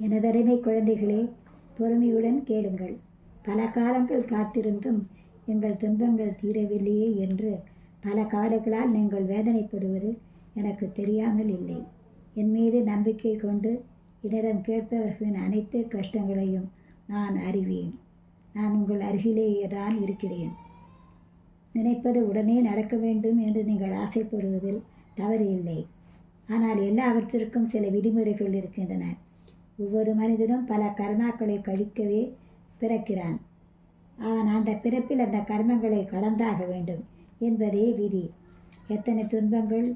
எனதருமை குழந்தைகளே, பொறுமையுடன் கேளுங்கள். பல காலங்கள் காத்திருந்தும் எங்கள் துன்பங்கள் தீரவில்லையே என்று பல கவலைகளால் நீங்கள் வேதனைப்படுவது எனக்கு தெரியாமல் இல்லை. என் மீது நம்பிக்கை கொண்டு என்னிடம் கேட்பவர்களின் அனைத்து கஷ்டங்களையும் நான் அறிவேன். நான் உங்கள் அருகிலேயே தான் இருக்கிறேன். நினைப்பது உடனே நடக்க வேண்டும் என்று நீங்கள் ஆசைப்படுவதில் தவறு இல்லை. ஆனால் எல்லாவற்றிற்கும் சில விதிமுறைகள் இருக்கின்றன. ஒவ்வொரு மனிதனும் பல கர்மாக்களை கழிக்கவே பிறக்கிறான். அவன் அந்த பிறப்பில் அந்த கர்மங்களை கடந்தாக வேண்டும் என்பதே விதி. எத்தனை துன்பங்கள்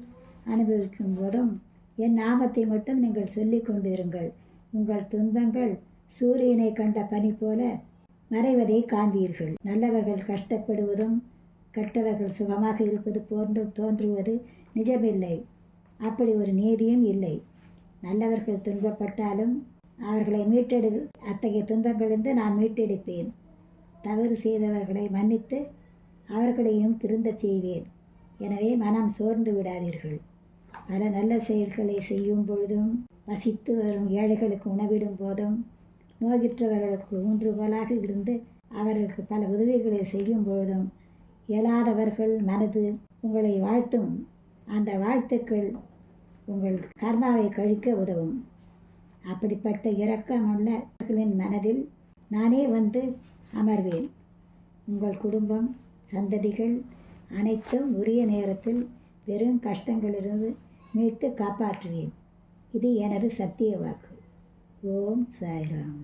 அனுபவிக்கும் போதும் என் நாமத்தை மட்டும் நீங்கள் சொல்லிக் கொண்டிருங்கள். உங்கள் துன்பங்கள் சூரியனை கண்ட பனி போல மறைவதை காண்பீர்கள். நல்லவர்கள் கஷ்டப்படுவதும் கெட்டவர்கள் சுகமாக இருப்பது போன்று தோன்றுவது நிஜமில்லை. அப்படி ஒரு நீதியும் இல்லை. நல்லவர்கள் துன்பப்பட்டாலும் அவர்களை அத்தகைய துன்பங்களிலிருந்து நான் மீட்டெடுப்பேன். தவறு செய்தவர்களை மன்னித்து அவர்களையும் திருந்தச் செய்வேன். எனவே மனம் சோர்ந்து விடாதீர்கள். பல நல்ல செயல்களை செய்யும் பொழுதும், வசித்து வரும் ஏழைகளுக்கு உணவிடும் போதும், நோயுற்றவர்களுக்கு ஊன்றுகோலாக இருந்து அவர்களுக்கு பல உதவிகளை செய்யும் பொழுதும் இயலாதவர்கள் மனது உங்களை வாழ்த்தும். அந்த வாழ்த்துக்கள் உங்கள் கர்மாவை கழிக்க உதவும். அப்படிப்பட்ட இரக்கமுள்ளவர்களின் மனதில் நானே வந்து அமர்வேன். உங்கள் குடும்பம், சந்ததிகள் அனைத்தும் உரிய நேரத்தில் பெரும் கஷ்டங்களிலிருந்து மீட்டு காப்பாற்றுவேன். இது எனது சத்திய வாக்கு. ஓம் சாய்ராம்.